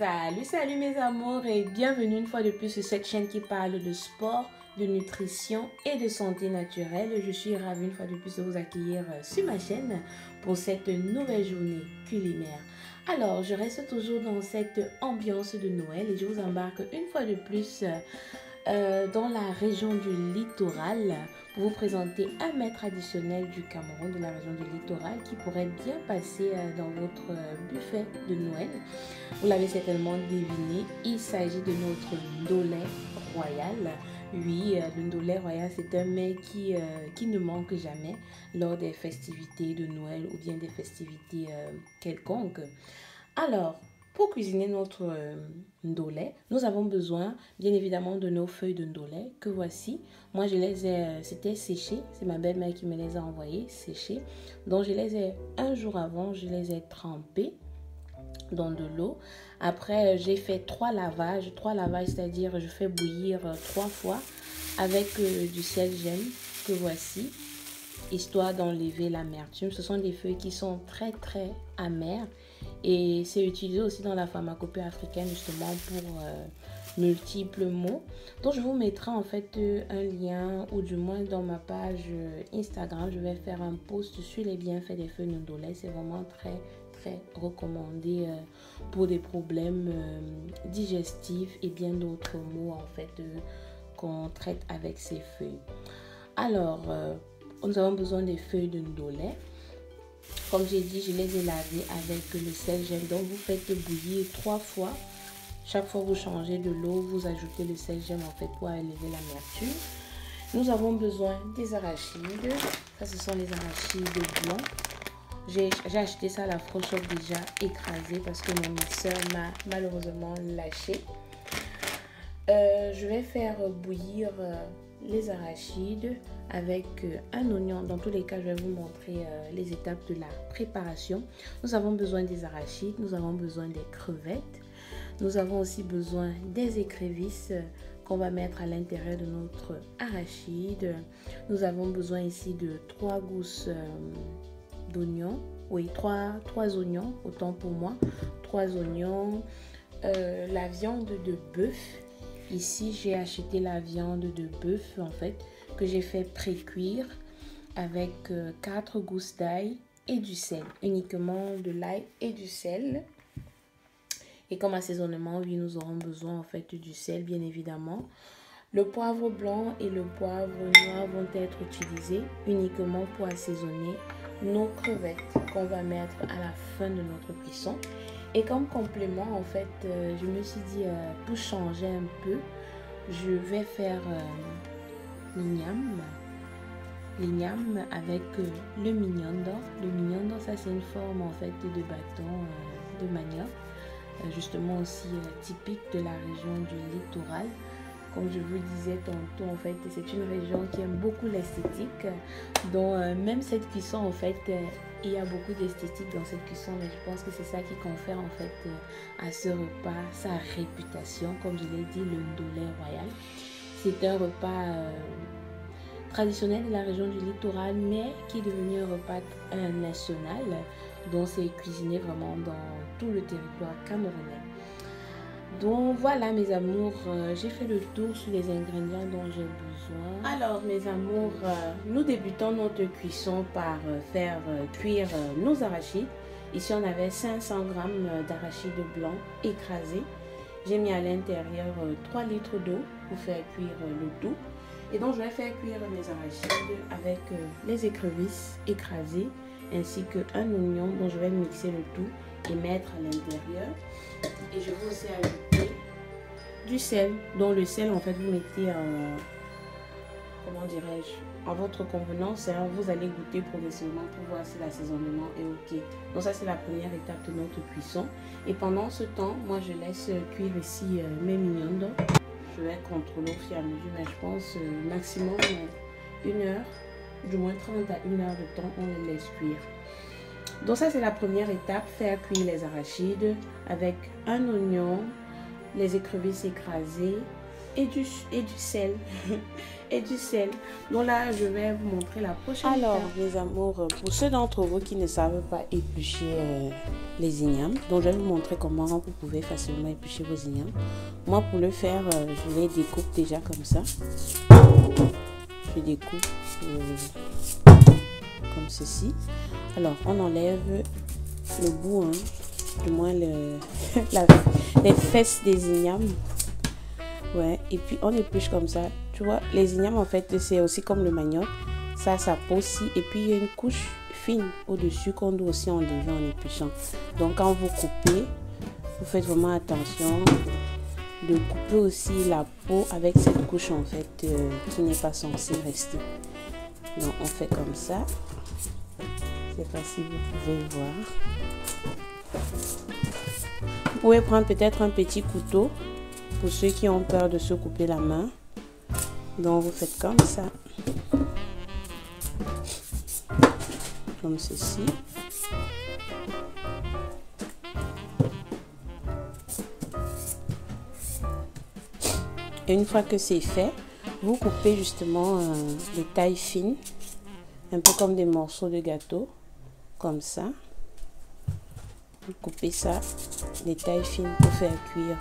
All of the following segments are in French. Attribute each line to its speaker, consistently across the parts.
Speaker 1: Salut mes amours et bienvenue une fois de plus sur cette chaîne qui parle de sport, de nutrition et de santé naturelle. Je suis ravie une fois de plus de vous accueillir sur ma chaîne pour cette nouvelle journée culinaire. Alors, je reste toujours dans cette ambiance de Noël et je vous embarque une fois de plus dans la région du littoral pour vous présenter un mets traditionnel du Cameroun, de la région du littoral, qui pourrait bien passer dans votre buffet de Noël. Vous l'avez certainement deviné, il s'agit de notre ndolé royal. Oui, le ndolé royal, c'est un mets qui ne manque jamais lors des festivités de Noël ou bien des festivités quelconques. Alors, pour cuisiner notre ndolé, nous avons besoin bien évidemment de nos feuilles de ndolé que voici. Moi, je les ai, c'était séché, c'est ma belle-mère qui me les a envoyées séchées. Donc, je les ai un jour avant, je les ai trempées dans de l'eau. Après, j'ai fait 3 lavages, c'est-à-dire je fais bouillir 3 fois avec du sel gemme que voici, histoire d'enlever l'amertume. Ce sont des feuilles qui sont très amères et c'est utilisé aussi dans la pharmacopée africaine justement pour multiples maux. Donc je vous mettrai en fait un lien, ou du moins dans ma page Instagram, je vais faire un post sur les bienfaits des feuilles ndolé. C'est vraiment très recommandé pour des problèmes digestifs et bien d'autres maux en fait qu'on traite avec ces feuilles. Alors nous avons besoin des feuilles de ndolé. Comme j'ai dit, je les ai lavées avec le sel gemme. Donc vous faites bouillir 3 fois. Chaque fois vous changez de l'eau, vous ajoutez le sel gemme en fait pour élever l'amertume. Nous avons besoin des arachides. Ça, ce sont les arachides blancs. J'ai acheté ça à la Fresh Shop déjà écrasé parce que mon mixeur m'a malheureusement lâché. Je vais faire bouillir les arachides avec un oignon. Dans tous les cas, je vais vous montrer les étapes de la préparation. Nous avons besoin des arachides, nous avons besoin des crevettes. Nous avons aussi besoin des écrevisses qu'on va mettre à l'intérieur de notre arachide. Nous avons besoin ici de 3 gousses d'oignons. Oui, 3 oignons, autant pour moi. 3 oignons. La viande de bœuf. Ici, j'ai acheté la viande de bœuf en fait que j'ai fait pré-cuire avec 4 gousses d'ail et du sel. Uniquement de l'ail et du sel. Et comme assaisonnement, oui, nous aurons besoin en fait du sel, bien évidemment. Le poivre blanc et le poivre noir vont être utilisés uniquement pour assaisonner nos crevettes qu'on va mettre à la fin de notre cuisson. Et comme complément, en fait, je me suis dit, pour changer un peu, je vais faire l'igname avec le mignondo. Le mignondo, ça c'est une forme en fait de bâton de manioc. Justement aussi typique de la région du littoral. Comme je vous disais tantôt, en fait, c'est une région qui aime beaucoup l'esthétique. Donc, même cette cuisson, en fait, il y a beaucoup d'esthétique dans cette cuisson. Mais je pense que c'est ça qui confère, en fait, à ce repas sa réputation. Comme je l'ai dit, le ndolé royal. C'est un repas traditionnel de la région du littoral, mais qui est devenu un repas national. Donc, c'est cuisiné vraiment dans tout le territoire camerounais. Donc voilà mes amours, j'ai fait le tour sur les ingrédients dont j'ai besoin. Alors mes amours, nous débutons notre cuisson par faire cuire nos arachides. Ici on avait 500 g d'arachides blancs écrasés. J'ai mis à l'intérieur 3 litres d'eau pour faire cuire le tout. Et donc je vais faire cuire mes arachides avec les écrevisses écrasées ainsi qu'un oignon dont je vais mixer le tout et mettre à l'intérieur. Et je vais aussi ajouter du sel. Donc le sel en fait vous mettez en, comment dirais-je, en votre convenance. Hein, vous allez goûter progressivement pour voir si l'assaisonnement est ok. Donc ça c'est la première étape de notre cuisson. Et pendant ce temps, moi je laisse cuire ici mes mignons. Je vais contrôler au fur et à mesure, mais je pense maximum 1 heure, du moins 30 à 1 heure de temps, on les laisse cuire. Donc ça c'est la première étape, faire cuire les arachides avec un oignon, les écrevisses écrasées, et du sel. Et du sel. Donc là, je vais vous montrer la prochaine étape. Alors, mes amours, pour ceux d'entre vous qui ne savent pas éplucher les ignames, donc je vais vous montrer comment vous pouvez facilement éplucher vos ignames. Moi, pour le faire, je les découpe déjà comme ça. Je découpe comme ceci. Alors, on enlève le bout, hein, du moins les fesses des ignames. Ouais, et puis on épluche comme ça. Tu vois, les ignames, en fait, c'est aussi comme le manioc. Ça peau aussi. Et puis, il y a une couche fine au-dessus qu'on doit aussi enlever en épluchant. Donc, quand vous coupez, vous faites vraiment attention de couper aussi la peau avec cette couche, en fait, qui n'est pas censée rester. Donc, on fait comme ça. Je ne sais pas si vous pouvez voir. Vous pouvez prendre peut-être un petit couteau pour ceux qui ont peur de se couper la main. Donc vous faites comme ça. Comme ceci. Et une fois que c'est fait, vous coupez justement de taille fine. Un peu comme des morceaux de gâteau. Comme ça. Vous coupez ça des tailles fines pour faire cuire.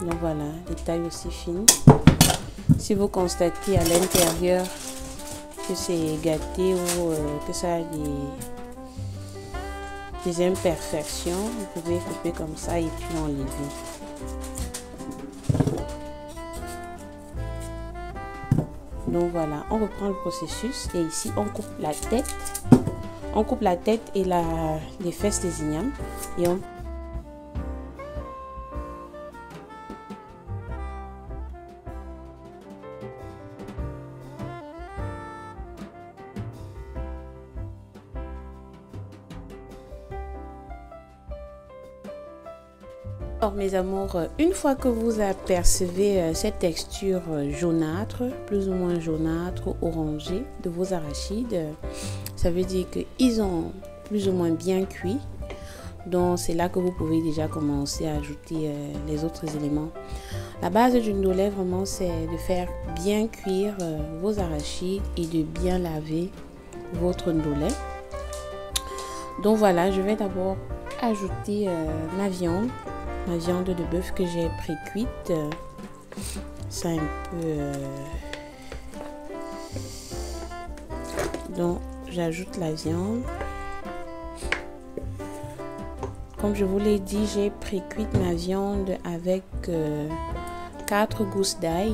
Speaker 1: Donc voilà, des tailles aussi fines. Si vous constatez à l'intérieur que c'est gâté ou que ça a des imperfections, vous pouvez couper comme ça et puis enlever. Donc voilà, on reprend le processus et ici on coupe la tête. On coupe la tête et les fesses des ignames et on Alors mes amours, une fois que vous apercevez cette texture jaunâtre, plus ou moins jaunâtre, orangée de vos arachides, ça veut dire qu'ils ont plus ou moins bien cuit. Donc c'est là que vous pouvez déjà commencer à ajouter les autres éléments. La base du ndolé vraiment c'est de faire bien cuire vos arachides et de bien laver votre ndolé. Donc voilà, je vais d'abord ajouter ma viande de bœuf que j'ai pré-cuite. Ça un peu donc j'ajoute la viande. Comme je vous l'ai dit, j'ai pré-cuite ma viande avec 4 gousses d'ail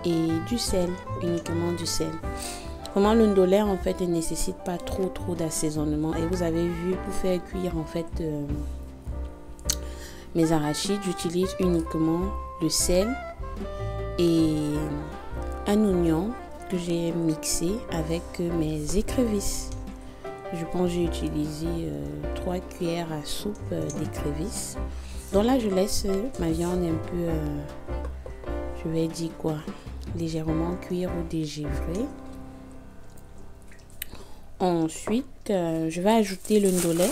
Speaker 1: et du sel, uniquement du sel. Vraiment le ndolé en fait ne nécessite pas trop d'assaisonnement et vous avez vu pour faire cuire en fait mes arachides, j'utilise uniquement le sel et un oignon que j'ai mixé avec mes écrevisses. Je pense que j'ai utilisé 3 cuillères à soupe d'écrevisses. Donc là, je laisse ma viande un peu, je vais dire quoi, légèrement cuire ou dégivrer. Ensuite, je vais ajouter le ndolé.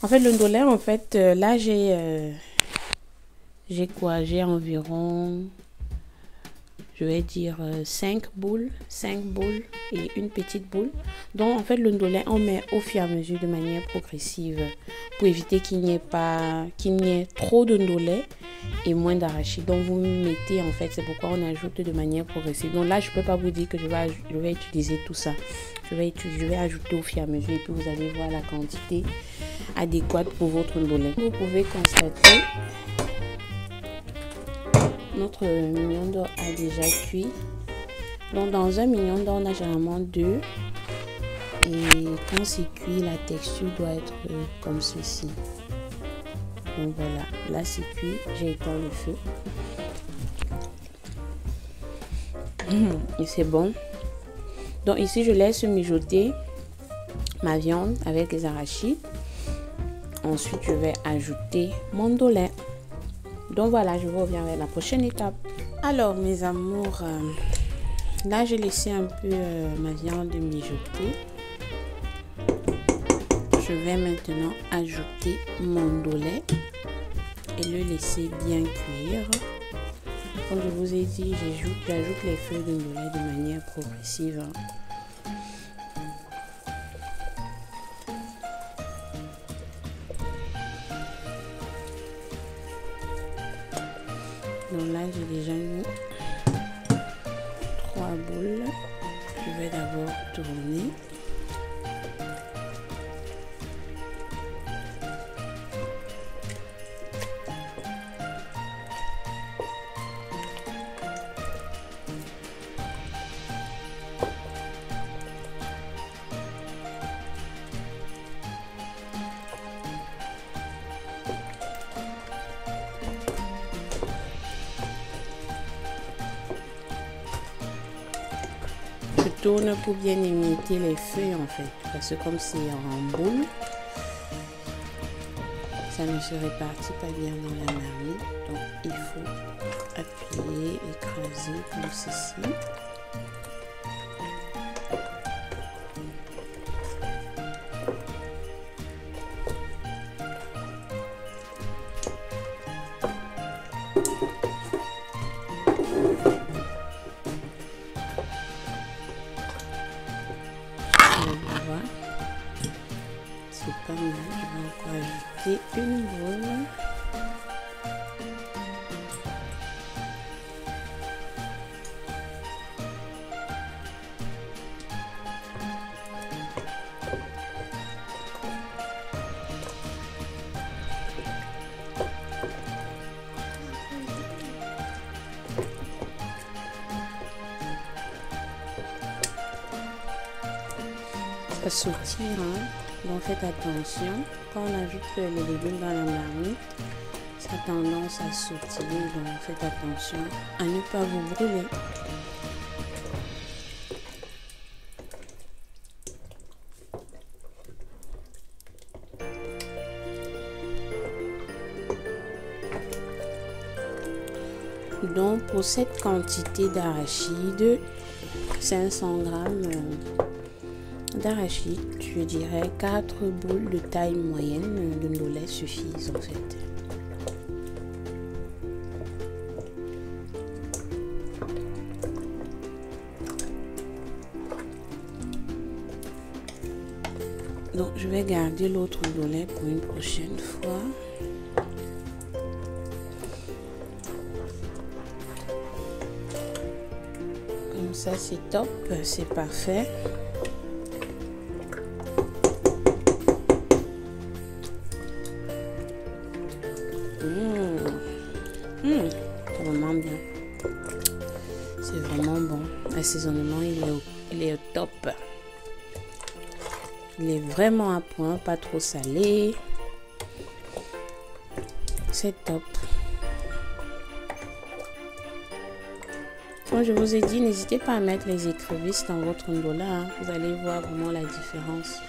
Speaker 1: En fait, le ndolé, en fait, là, j'ai environ, je vais dire 5 boules et une petite boule. Donc, en fait, le ndolé, on met au fur et à mesure de manière progressive pour éviter qu'il n'y ait trop de ndolé et moins d'arachide. Donc, vous mettez, en fait, c'est pourquoi on ajoute de manière progressive. Donc là, je ne peux pas vous dire que je vais utiliser tout ça. Je vais ajouter au fur et à mesure et puis vous allez voir la quantité adéquate pour votre ndolé. Vous pouvez constater notre mignon d'or a déjà cuit. Donc dans un mignon d'or on a généralement 2 et quand c'est cuit la texture doit être comme ceci. Donc voilà, là c'est cuit, j'ai éteint le feu et c'est bon. Donc ici je laisse mijoter ma viande avec les arachides. Ensuite je vais ajouter mon ndolé. Donc voilà, je vous reviens avec la prochaine étape. Alors mes amours, là j'ai laissé un peu ma viande mijoter. je vais maintenant ajouter mon dos lait et le laisser bien cuire. Comme je vous ai dit, j'ajoute les feuilles de dos lait de manière progressive. Donc là, j'ai déjà mis 3 boules. Je vais d'abord tourner. Je tourne pour bien émietter les feuilles en fait, parce que comme c'est en boule, ça ne se répartit pas bien dans la marmite. Donc il faut appuyer, écraser comme ceci. C'est pas mal, je vais encore ajouter une boule. Ça sautille, hein? Donc faites attention, quand on ajoute les légumes dans la marmite, ça a tendance à sautiller, donc faites attention à ne pas vous brûler. Donc pour cette quantité d'arachide, 500 g d'arachide, je dirais 4 boules de taille moyenne de dos lait suffisent en fait. Donc je vais garder l'autre dos lait pour une prochaine fois. Comme ça c'est top, c'est parfait. C'est vraiment bien. C'est vraiment bon. L'assaisonnement, il est au top. Il est vraiment à point, pas trop salé. C'est top. Comme je vous ai dit, n'hésitez pas à mettre les écrevisses dans votre ndola, hein. Vous allez voir vraiment la différence.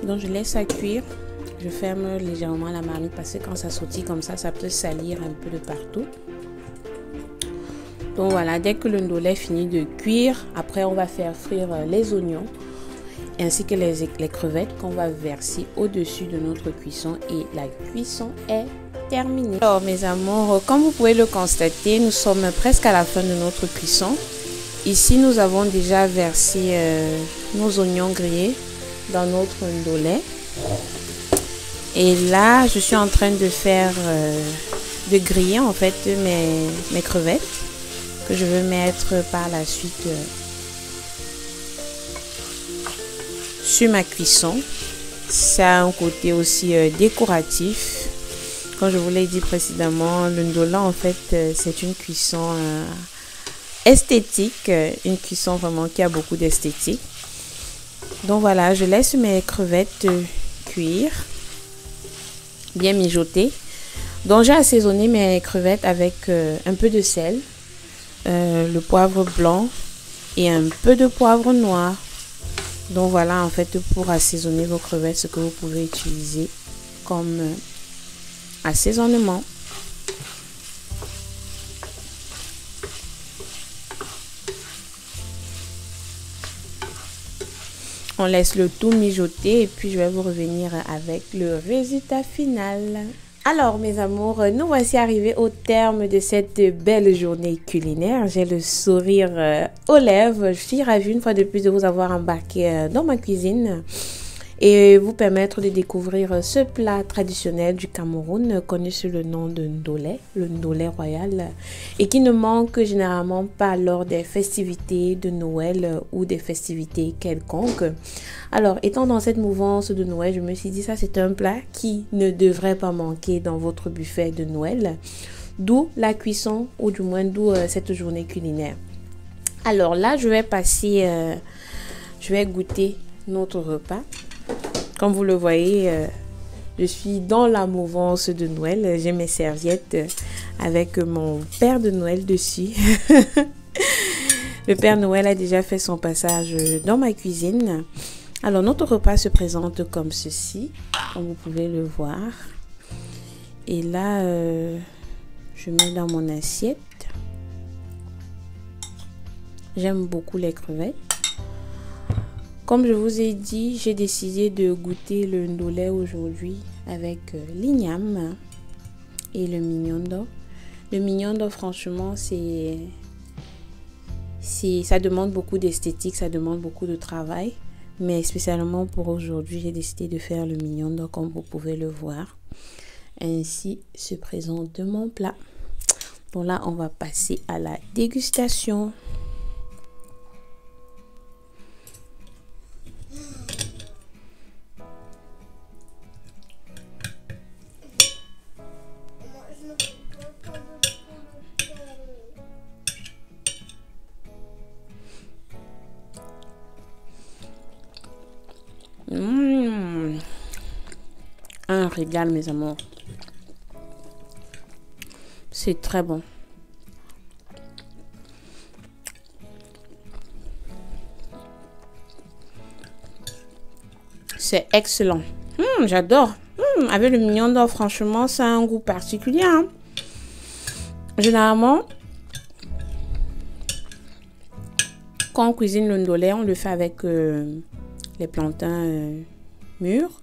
Speaker 1: Donc je laisse à cuire. Je ferme légèrement la marmite parce que quand ça sautille comme ça peut salir un peu de partout. Donc voilà, dès que le ndola finit de cuire, après on va faire frire les oignons ainsi que les crevettes qu'on va verser au-dessus de notre cuisson et la cuisson est terminée. Alors mes amours, comme vous pouvez le constater, nous sommes presque à la fin de notre cuisson. Ici nous avons déjà versé nos oignons grillés dans notre ndola. Et là, je suis en train de faire, de griller en fait mes crevettes que je veux mettre par la suite sur ma cuisson. Ça a un côté aussi décoratif. Comme je vous l'ai dit précédemment, le ndola en fait c'est une cuisson esthétique, une cuisson vraiment qui a beaucoup d'esthétique. Donc voilà, je laisse mes crevettes cuire, bien mijoter. Donc j'ai assaisonné mes crevettes avec un peu de sel, le poivre blanc et un peu de poivre noir. Donc voilà en fait pour assaisonner vos crevettes ce que vous pouvez utiliser comme assaisonnement. On laisse le tout mijoter et puis je vais vous revenir avec le résultat final. Alors mes amours, nous voici arrivés au terme de cette belle journée culinaire. J'ai le sourire aux lèvres. Je suis ravie une fois de plus de vous avoir embarqué dans ma cuisine et vous permettre de découvrir ce plat traditionnel du Cameroun connu sous le nom de ndolé, le ndolé royal, et qui ne manque généralement pas lors des festivités de Noël ou des festivités quelconques. Alors, étant dans cette mouvance de Noël, je me suis dit ça c'est un plat qui ne devrait pas manquer dans votre buffet de Noël, d'où la cuisson ou du moins d'où cette journée culinaire. Alors là, je vais goûter notre repas. Comme vous le voyez, je suis dans la mouvance de Noël. J'ai mes serviettes avec mon Père de Noël dessus. Le Père Noël a déjà fait son passage dans ma cuisine. Alors, notre repas se présente comme ceci, comme vous pouvez le voir. Et là, je mets dans mon assiette. J'aime beaucoup les crevettes. Comme je vous ai dit, j'ai décidé de goûter le ndolé aujourd'hui avec l'igname et le mignondo. Le mignondo, franchement, ça demande beaucoup d'esthétique, ça demande beaucoup de travail. Mais spécialement pour aujourd'hui, j'ai décidé de faire le mignondo comme vous pouvez le voir. Ainsi se présente mon plat. Bon là, on va passer à la dégustation. Un régal, mes amours. C'est très bon. C'est excellent. J'adore. Avec le mignon, franchement, ça a un goût particulier. Hein? Généralement, quand on cuisine le ndolé, on le fait avec les plantains mûrs.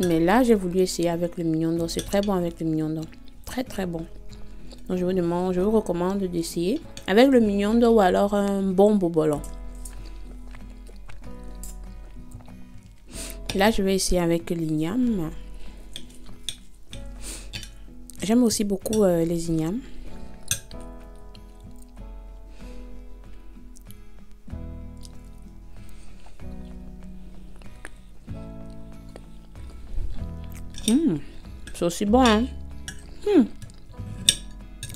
Speaker 1: Mais là, j'ai voulu essayer avec le mignon. C'est très bon avec le mignon. Très, très bon. Donc, je vous recommande d'essayer avec le mignon ou alors un bon bobolon. Là, je vais essayer avec l'igname. J'aime aussi beaucoup les ignames. C'est aussi bon, hein?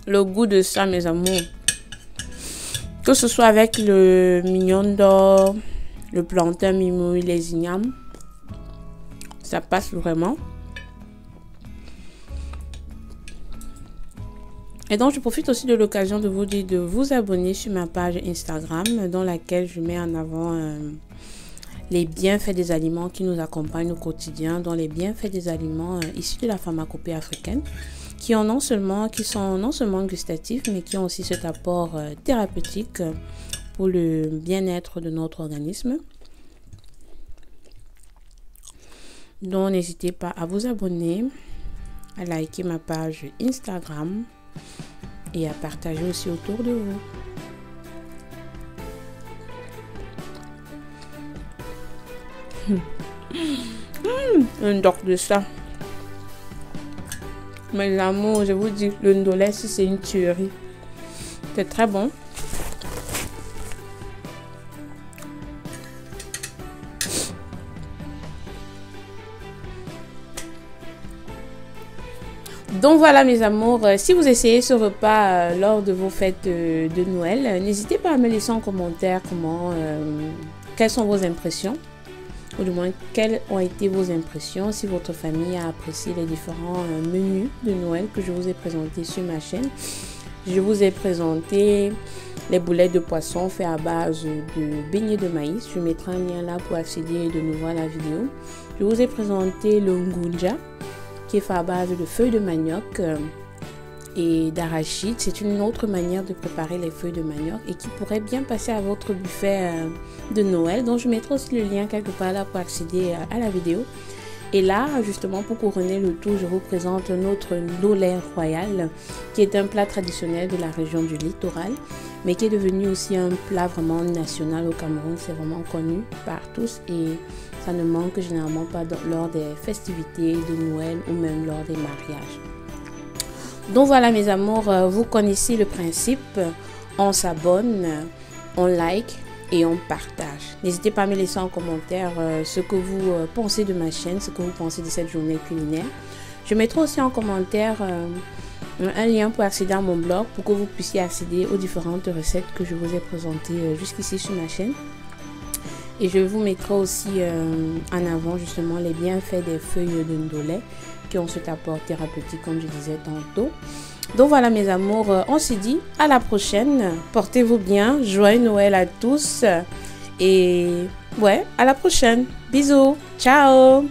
Speaker 1: Le goût de ça, mes amours. Que ce soit avec le mignon d'or, le plantain mimoui, les ignames, ça passe vraiment. Et donc, je profite aussi de l'occasion de vous dire de vous abonner sur ma page Instagram, dans laquelle je mets en avant les bienfaits des aliments qui nous accompagnent au quotidien, dont les bienfaits des aliments issus de la pharmacopée africaine, qui sont non seulement gustatifs, mais qui ont aussi cet apport thérapeutique pour le bien-être de notre organisme. Donc, n'hésitez pas à vous abonner, à liker ma page Instagram et à partager aussi autour de vous. Un doc de ça. Mes amours, je vous dis, le ndolé, c'est une tuerie. C'est très bon. Donc voilà mes amours, si vous essayez ce repas lors de vos fêtes de Noël, n'hésitez pas à me laisser en commentaire quelles sont vos impressions. Ou du moins, quelles ont été vos impressions, si votre famille a apprécié les différents menus de Noël que je vous ai présentés sur ma chaîne. Je vous ai présenté les boulettes de poisson faites à base de beignets de maïs. Je mettrai un lien là pour accéder de nouveau à la vidéo. Je vous ai présenté le ngunja qui est fait à base de feuilles de manioc et d'arachide. C'est une autre manière de préparer les feuilles de manioc et qui pourrait bien passer à votre buffet de Noël. Donc je mettrai aussi le lien quelque part là pour accéder à la vidéo. Et là, justement, pour couronner le tout, je vous présente notre ndolé royal, qui est un plat traditionnel de la région du littoral, mais qui est devenu aussi un plat vraiment national au Cameroun. C'est vraiment connu par tous et ça ne manque généralement pas lors des festivités de Noël ou même lors des mariages. Donc voilà mes amours, vous connaissez le principe, on s'abonne, on like et on partage. N'hésitez pas à me laisser en commentaire ce que vous pensez de ma chaîne, ce que vous pensez de cette journée culinaire. Je mettrai aussi en commentaire un lien pour accéder à mon blog pour que vous puissiez accéder aux différentes recettes que je vous ai présentées jusqu'ici sur ma chaîne. Et je vous mettrai aussi en avant justement les bienfaits des feuilles de ndolé qui ont cet apport thérapeutique comme je disais tantôt. Donc voilà mes amours, on se dit à la prochaine, portez-vous bien, joyeux Noël à tous et ouais, à la prochaine, bisous, ciao.